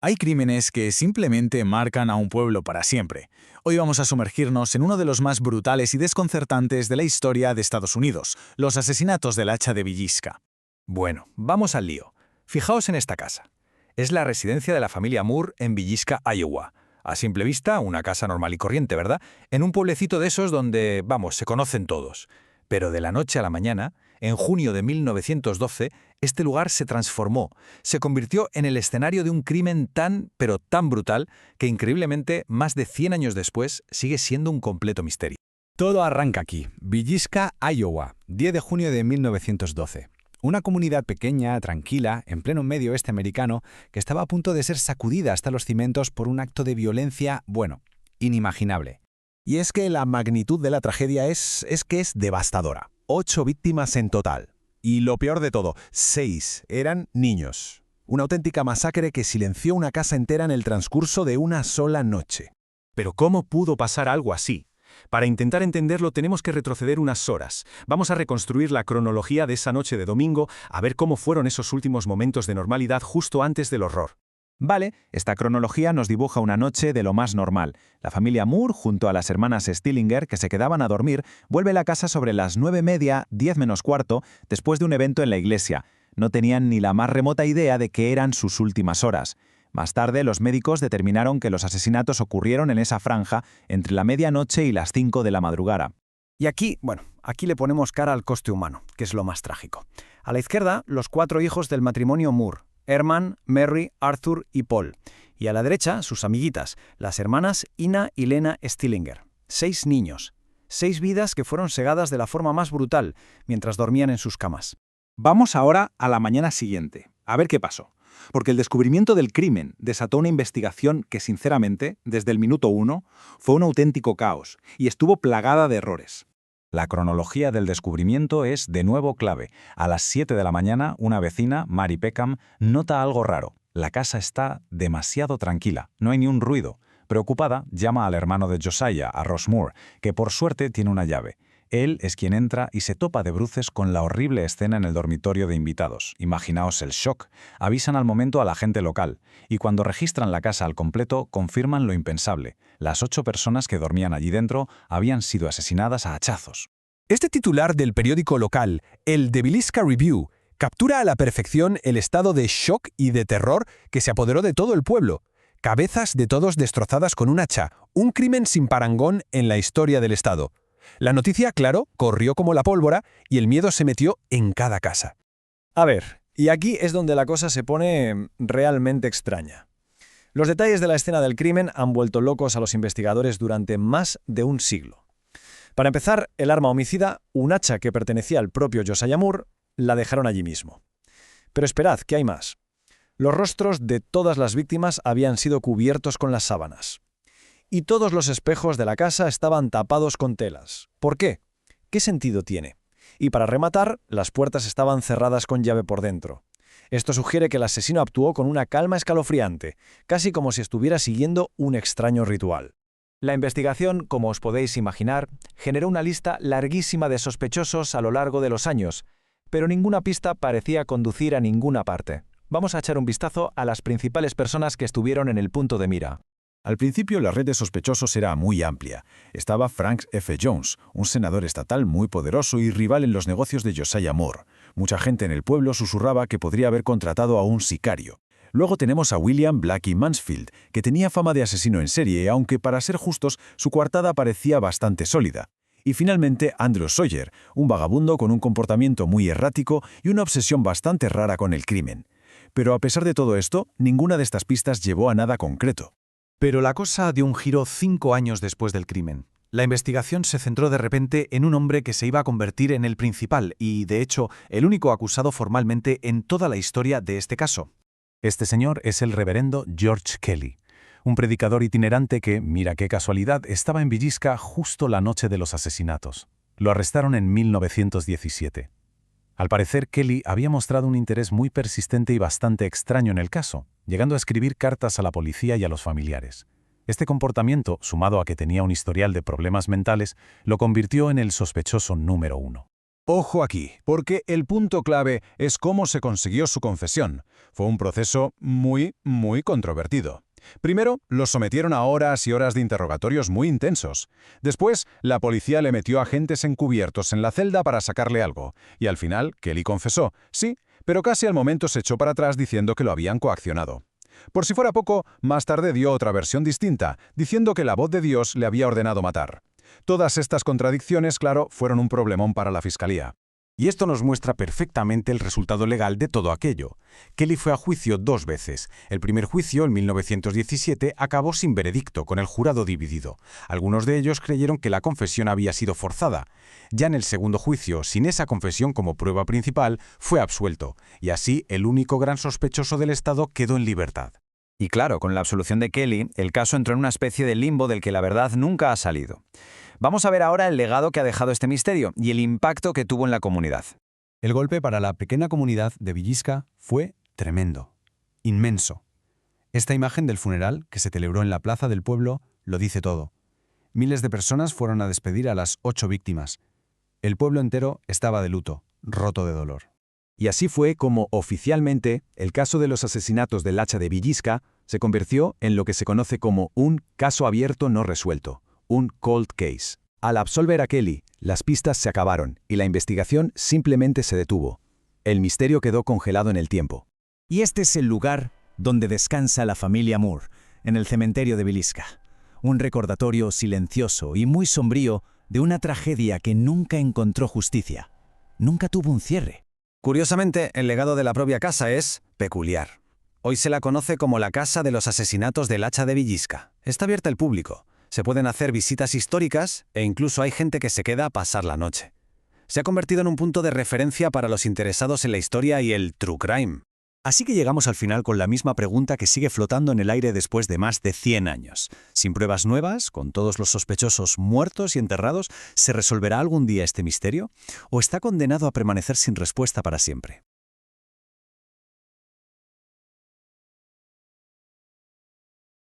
Hay crímenes que simplemente marcan a un pueblo para siempre. Hoy vamos a sumergirnos en uno de los más brutales y desconcertantes de la historia de Estados Unidos, los asesinatos del hacha de Villisca. Bueno, vamos al lío. Fijaos en esta casa. Es la residencia de la familia Moore en Villisca, Iowa. A simple vista, una casa normal y corriente, ¿verdad? En un pueblecito de esos donde, vamos, se conocen todos. Pero de la noche a la mañana, en junio de 1912, este lugar se transformó. Se convirtió en el escenario de un crimen tan, pero tan brutal, que increíblemente, más de 100 años después, sigue siendo un completo misterio. Todo arranca aquí, Villisca, Iowa, 10 de junio de 1912. Una comunidad pequeña, tranquila, en pleno medio oeste americano, que estaba a punto de ser sacudida hasta los cimientos por un acto de violencia, bueno, inimaginable. Y es que la magnitud de la tragedia es devastadora. 8 víctimas en total. Y lo peor de todo, 6 eran niños. Una auténtica masacre que silenció una casa entera en el transcurso de una sola noche. Pero ¿cómo pudo pasar algo así? Para intentar entenderlo tenemos que retroceder unas horas. Vamos a reconstruir la cronología de esa noche de domingo, a ver cómo fueron esos últimos momentos de normalidad justo antes del horror. Vale, esta cronología nos dibuja una noche de lo más normal. La familia Moore, junto a las hermanas Stillinger, que se quedaban a dormir, vuelve a la casa sobre las 9:30, 10 menos cuarto, después de un evento en la iglesia. No tenían ni la más remota idea de que eran sus últimas horas. Más tarde, los médicos determinaron que los asesinatos ocurrieron en esa franja entre la medianoche y las 5 de la madrugada. Y aquí le ponemos cara al coste humano, que es lo más trágico. A la izquierda, los 4 hijos del matrimonio Moore: Herman, Mary, Arthur y Paul. Y a la derecha, sus amiguitas, las hermanas Ina y Lena Stillinger. 6 niños. 6 vidas que fueron segadas de la forma más brutal, mientras dormían en sus camas. Vamos ahora a la mañana siguiente, a ver qué pasó. Porque el descubrimiento del crimen desató una investigación que, sinceramente, desde el minuto 1, fue un auténtico caos y estuvo plagada de errores. La cronología del descubrimiento es de nuevo clave. A las 7 de la mañana, una vecina, Mary Peckham, nota algo raro. La casa está demasiado tranquila, no hay ni un ruido. Preocupada, llama al hermano de Josiah, a Ross Moore, que por suerte tiene una llave. Él es quien entra y se topa de bruces con la horrible escena en el dormitorio de invitados. Imaginaos el shock. Avisan al momento a la gente local, y cuando registran la casa al completo, confirman lo impensable. Las 8 personas que dormían allí dentro habían sido asesinadas a hachazos. Este titular del periódico local, el The Villisca Review, captura a la perfección el estado de shock y de terror que se apoderó de todo el pueblo. Cabezas de todos destrozadas con un hacha, un crimen sin parangón en la historia del estado. La noticia, claro, corrió como la pólvora y el miedo se metió en cada casa. A ver, y aquí es donde la cosa se pone realmente extraña. Los detalles de la escena del crimen han vuelto locos a los investigadores durante más de un siglo. Para empezar, el arma homicida, un hacha que pertenecía al propio Josiah Moore, la dejaron allí mismo. Pero esperad, que hay más. Los rostros de todas las víctimas habían sido cubiertos con las sábanas. Y todos los espejos de la casa estaban tapados con telas. ¿Por qué? ¿Qué sentido tiene? Y para rematar, las puertas estaban cerradas con llave por dentro. Esto sugiere que el asesino actuó con una calma escalofriante, casi como si estuviera siguiendo un extraño ritual. La investigación, como os podéis imaginar, generó una lista larguísima de sospechosos a lo largo de los años, pero ninguna pista parecía conducir a ninguna parte. Vamos a echar un vistazo a las principales personas que estuvieron en el punto de mira. Al principio la red de sospechosos era muy amplia. Estaba Frank F. Jones, un senador estatal muy poderoso y rival en los negocios de Josiah Moore. Mucha gente en el pueblo susurraba que podría haber contratado a un sicario. Luego tenemos a William Blackie Mansfield, que tenía fama de asesino en serie, aunque para ser justos, su coartada parecía bastante sólida. Y finalmente Andrew Sawyer, un vagabundo con un comportamiento muy errático y una obsesión bastante rara con el crimen. Pero a pesar de todo esto, ninguna de estas pistas llevó a nada concreto. Pero la cosa dio un giro 5 años después del crimen. La investigación se centró de repente en un hombre que se iba a convertir en el principal y, de hecho, el único acusado formalmente en toda la historia de este caso. Este señor es el reverendo George Kelly, un predicador itinerante que, mira qué casualidad, estaba en Villisca justo la noche de los asesinatos. Lo arrestaron en 1917. Al parecer, Kelly había mostrado un interés muy persistente y bastante extraño en el caso, llegando a escribir cartas a la policía y a los familiares. Este comportamiento, sumado a que tenía un historial de problemas mentales, lo convirtió en el sospechoso número 1. Ojo aquí, porque el punto clave es cómo se consiguió su confesión. Fue un proceso muy controvertido. Primero, lo sometieron a horas y horas de interrogatorios muy intensos. Después, la policía le metió agentes encubiertos en la celda para sacarle algo. Y al final, Kelly confesó, sí, pero casi al momento se echó para atrás diciendo que lo habían coaccionado. Por si fuera poco, más tarde dio otra versión distinta, diciendo que la voz de Dios le había ordenado matar. Todas estas contradicciones, claro, fueron un problemón para la fiscalía. Y esto nos muestra perfectamente el resultado legal de todo aquello. Kelly fue a juicio 2 veces. El primer juicio, en 1917, acabó sin veredicto, con el jurado dividido. Algunos de ellos creyeron que la confesión había sido forzada. Ya en el segundo juicio, sin esa confesión como prueba principal, fue absuelto. Y así, el único gran sospechoso del Estado quedó en libertad. Y claro, con la absolución de Kelly, el caso entró en una especie de limbo del que la verdad nunca ha salido. Vamos a ver ahora el legado que ha dejado este misterio y el impacto que tuvo en la comunidad. El golpe para la pequeña comunidad de Villisca fue tremendo, inmenso. Esta imagen del funeral, que se celebró en la plaza del pueblo, lo dice todo. Miles de personas fueron a despedir a las 8 víctimas. El pueblo entero estaba de luto, roto de dolor. Y así fue como, oficialmente, el caso de los asesinatos del hacha de Villisca se convirtió en lo que se conoce como un caso abierto no resuelto, un cold case. Al absolver a Kelly, las pistas se acabaron y la investigación simplemente se detuvo. El misterio quedó congelado en el tiempo. Y este es el lugar donde descansa la familia Moore, en el cementerio de Villisca. Un recordatorio silencioso y muy sombrío de una tragedia que nunca encontró justicia. Nunca tuvo un cierre. Curiosamente, el legado de la propia casa es peculiar. Hoy se la conoce como la Casa de los Asesinatos del Hacha de Villisca. Está abierta al público. Se pueden hacer visitas históricas e incluso hay gente que se queda a pasar la noche. Se ha convertido en un punto de referencia para los interesados en la historia y el true crime. Así que llegamos al final con la misma pregunta que sigue flotando en el aire después de más de 100 años. Sin pruebas nuevas, con todos los sospechosos muertos y enterrados, ¿se resolverá algún día este misterio? ¿O está condenado a permanecer sin respuesta para siempre?